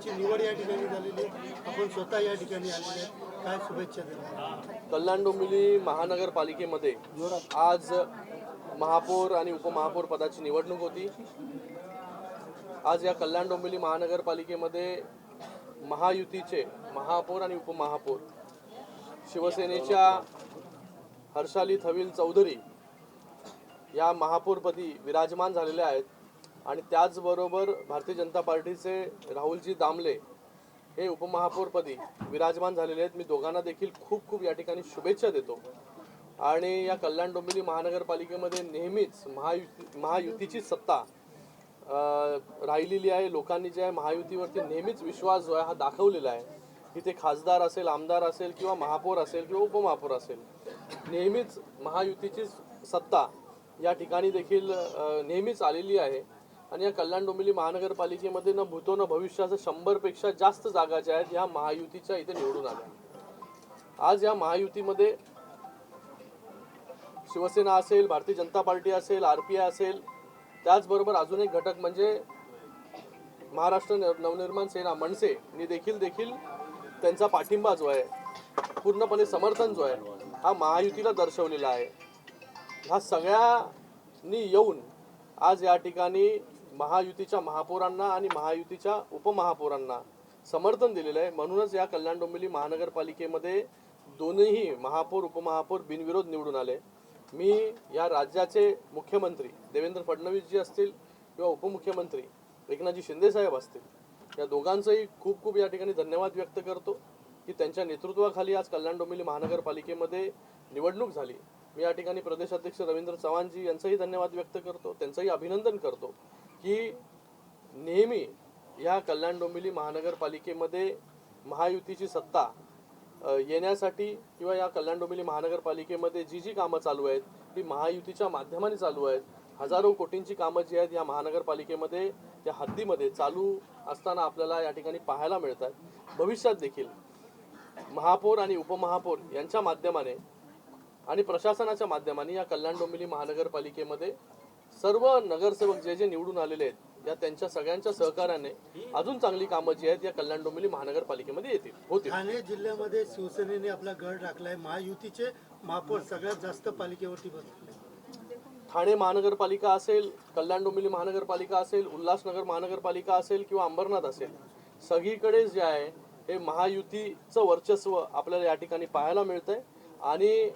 तुमची निवड या ठिकाणी झालेली आहे. आपण स्वतः या ठिकाणी आलेले आहेत. काय शुभेच्छा देणार? कल्याण डोंबिवली महानगरपालिकेमध्ये आज महापौर आणि उपमहापौर पदाची निवडणूक होती. आज या कल्याण डोंबिवली महानगरपालिकेमध्ये महायुतीचे महापौर आणि उपमहापौर शिवसेनेच्या हर्षाली थविल चौधरी या महापौरपदी विराजमान झालेले आहेत आणि त्याचबरोबर भारतीय जनता पार्टीचे राहुलजी दामले हे उपमहापौरपदी विराजमान झालेले आहेत. मी दोघांना देखील खूप खूप या ठिकाणी शुभेच्छा देतो. आणि या कल्याण डोंबिवली महानगरपालिकेमध्ये नेहमीच महायुतीची सत्ता राहिलेली आहे. लोकांनी जे आहे महायुतीवरती नेहमीच विश्वास जो आहे हा दाखवलेला आहे. इथे खासदार असेल, आमदार असेल किंवा महापौर असेल किंवा उपमहापौर असेल, नेहमीच महायुतीची सत्ता या ठिकाणी देखील नेहमीच आलेली आहे. आणि या कल्याण डोंबिवली महानगरपालिकेमध्ये न भूतो न भविष्याचं 100पेक्षा जास्त जागा ज्या आहेत ह्या महायुतीच्या इथे निवडून आल्या. आज या महायुतीमध्ये शिवसेना असेल, भारतीय जनता पार्टी असेल, RPI असेल, त्याचबरोबर अजून एक घटक म्हणजे महाराष्ट्र नवनिर्माण सेना मनसेने देखील त्यांचा पाठिंबा जो आहे, पूर्णपणे समर्थन जो आहे हा महायुतीला दर्शवलेला आहे. ह्या सगळ्यांनी येऊन आज या ठिकाणी महायुतीच्या महापौरांना आणि महायुतीच्या उपमहापौरांना समर्थन दिलेलं आहे. म्हणूनच या कल्याण डोंबिवली महानगरपालिकेमध्ये दोन्ही महापौर उपमहापौर बिनविरोध निवडून आले. मी या राज्याचे मुख्यमंत्री देवेंद्र फडणवीस जी असतील किंवा उपमुख्यमंत्री एकनाथजी शिंदे साहेब असतील, या दोघांचंही खूप खूप या ठिकाणी धन्यवाद व्यक्त करतो की त्यांच्या नेतृत्वाखाली आज कल्याण डोंबिवली महानगरपालिकेमध्ये निवडणूक झाली. मी या ठिकाणी प्रदेश अध्यक्ष रवींद्र चव्हाणजी यांचाही धन्यवाद व्यक्त करतो, त्यांचंही अभिनंदन करतो की नेहमी या कल्याण डोंबिवली महानगरपालिकेमध्ये महायुतीची सत्ता येण्यासाठी किंवा या कल्याण डोंबिवली महानगरपालिकेमध्ये जी कामं चालू आहेत ती महायुतीच्या माध्यमाने चालू आहेत. हजारो कोटींची कामं जी आहेत या महानगरपालिकेमध्ये या हद्दीमध्ये चालू असताना आपल्याला या ठिकाणी पाहायला मिळतात. भविष्यात देखील महापौर आणि उपमहापौर यांच्या माध्यमाने आणि प्रशासनाच्या माध्यमाने या कल्याण डोंबिवली महानगरपालिकेमध्ये सर्व नगरसेवक जे निवडून आलेले आहेत या त्यांच्या सगळ्यांच्या सहकार्याने अजून चांगली कामं जी आहेत या कल्याण डोंबिवली महानगरपालिकेमध्ये होतील. ठाणे जिल्ह्यामध्ये शिवसेनेने आपला गड राखलाय. महायुतीचे महापौर सगळ्यात जास्त पालिकेवरती बसले. ठाणे महानगरपालिका असेल, कल्याण डोंबिवली महानगरपालिका असेल, उल्हासनगर महानगरपालिका असेल किंवा अंबरनाथ असेल, सगळीकडे जे आहे हे महायुतीचं वर्चस्व आपल्याला या ठिकाणी पाहायला मिळतंय. आणि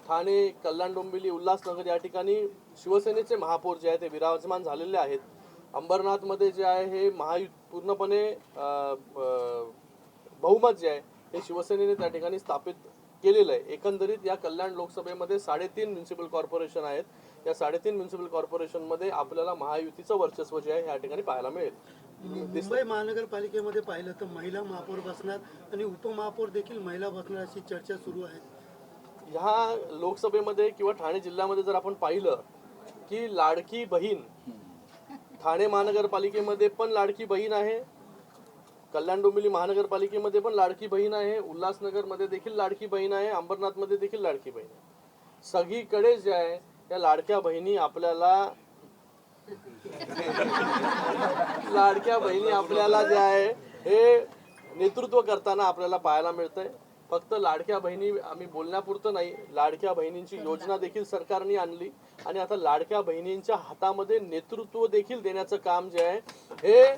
ठाणे, कल्याण डोंबिवली, उल्हासनगर या ठिकाणी शिवसेनेचे महापौर जे आहे ते विराजमान झालेले आहेत. अंबरनाथमध्ये जे आहे हे पूर्णपणे बहुमत जे आहे हे शिवसेनेने त्या ठिकाणी स्थापित केलेलं आहे. एकंदरीत या कल्याण लोकसभेमध्ये 3.5 म्युनिसिपल कॉर्पोरेशन आहेत. या 3.5 म्युनिसिपल कॉर्पोरेशनमध्ये आपल्याला महायुतीचं वर्चस्व जे आहे या ठिकाणी पाहायला मिळेल. मुंबई महानगरपालिकेमध्ये पाहिलं तर महिला महापौर बसणार आणि उपमहापौर देखील महिला बसणार अशी चर्चा सुरू आहे. ह्या लोकसभेमध्ये किंवा ठाणे जिल्ह्यामध्ये जर आपण पाहिलं की लाडकी बहीण ठाणे महानगरपालिकेमध्ये पण लाडकी बहीण आहे, कल्याण डोंबिवली महानगरपालिकेमध्ये पण लाडकी बहीण आहे, उल्हासनगरमध्ये देखील लाडकी बहीण आहे, अंबरनाथमध्ये देखील लाडकी बहीण आहे. सगळीकडे जे आहे या लाडक्या बहिणी आपल्याला जे आहे हे नेतृत्व करताना आपल्याला पाहायला मिळतंय. फक्त लाडक्या बहिणी आम्ही बोलण्यापुरतं नाही, लाडक्या बहिणींची योजना देखील सरकारने आणली आणि आता लाडक्या बहिणींच्या हातामध्ये नेतृत्व देखील देण्याचं काम जे आहे हे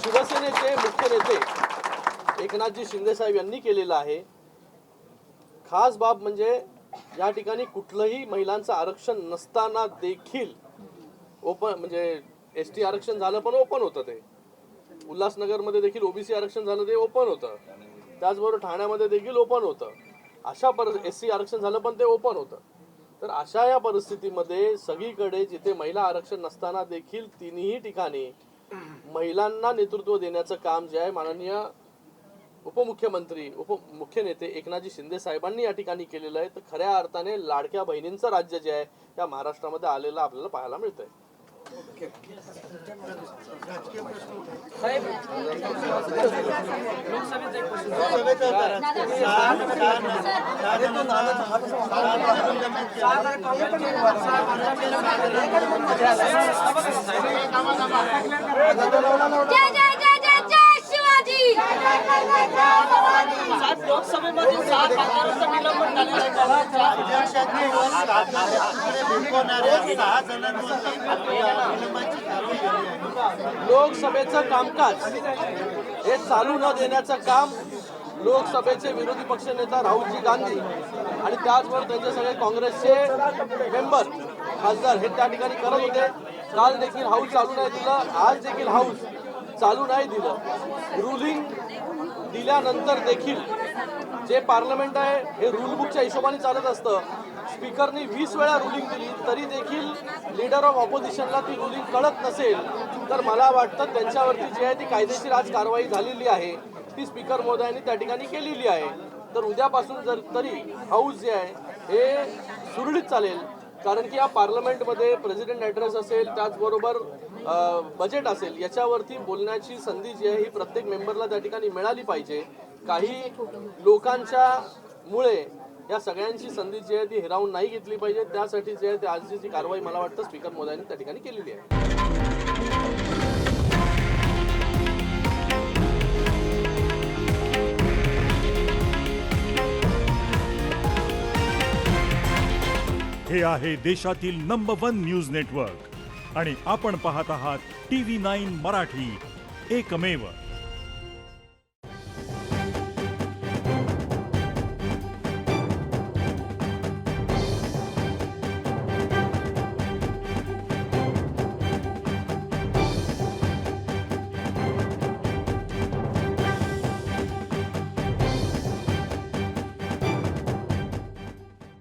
शिवसेनेचे मुख्य नेते एकनाथजी शिंदे साहेब यांनी केलेलं आहे. खास बाब म्हणजे या ठिकाणी कुठलंही महिलांचं आरक्षण नसताना देखील ओपन म्हणजे ST आरक्षण झालं पण ओपन होतं. ते उल्हासनगरमध्ये देखील OBC आरक्षण झालं ते ओपन होतं. त्याचबरोबर ठाण्यामध्ये देखील ओपन होतं. SC आरक्षण झालं पण ते ओपन होतं. तर अशा या परिस्थितीमध्ये सगळीकडे जिथे महिला आरक्षण नसताना देखील तिन्ही ठिकाणी महिलांना नेतृत्व देण्याचं काम जे आहे माननीय उपमुख्यमंत्री उपमुख्य नेते एकनाथजी शिंदे साहेबांनी या ठिकाणी केलेलं आहे. तर खऱ्या अर्थाने लाडक्या बहिणींचं राज्य जे आहे त्या महाराष्ट्रामध्ये आलेलं आपल्याला पाहायला मिळतंय. जय जय जय जय जय शिवाजी. सात लोकसभेमध्ये 6 खासदारांचं निलंबन झालेलं आहे. अध्यक्षांनी भेटवणाऱ्या 6 जणांवरती निलंबनाची कारवाई झाली आहे. लोकसभेचं कामकाज हे चालू न देण्याचं काम लोकसभेचे विरोधी पक्षनेता राहुलजी गांधी आणि त्याचबरोबर त्यांचे सगळे काँग्रेसचे मेंबर खासदार हे त्या ठिकाणी करत होते. काल देखील हाऊस चालू नाही दिलं, आज देखील हाऊस चालू नाही दिलं. रुलिंग दिल्यानंतर देखील जे पार्लमेंट आहे हे रूल बुकच्या हिशोबाने चालत असतं. स्पीकरनी 20 वेळा रुलिंग दिली तरी देखील लीडर ऑफ ऑपोजिशनला ती रुलिंग कळत नसेल तर मला वाटतं त्यांच्यावरती जी आहे ती कायदेशीर आज कारवाई झालेली आहे ती स्पीकर महोदयांनी त्या ठिकाणी केलेली आहे. तर उद्यापासून जर तरी हाऊस जे आहे हे सुरळीत चालेल, कारण की या पार्लमेंटमध्ये प्रेसिडेंट ॲड्रेस असेल त्याचबरोबर बजेट असेल याच्यावरती बोलण्याची संधी जी आहे ही प्रत्येक मेंबरला त्या ठिकाणी मिळाली पाहिजे. काही लोकांच्या मुळे या सगळ्यांची संधी जी आहे ती हिरावून नाही घेतली पाहिजे. त्यासाठी जी आहे ती आजची जी कारवाई मला वाटतं स्पीकर महोदयांनी त्या ठिकाणी केलेली आहे. हे आहे देशातील नंबर 1 न्यूज नेटवर्क आणि आपण पाहत आहात TV9 मराठी, एकमेव.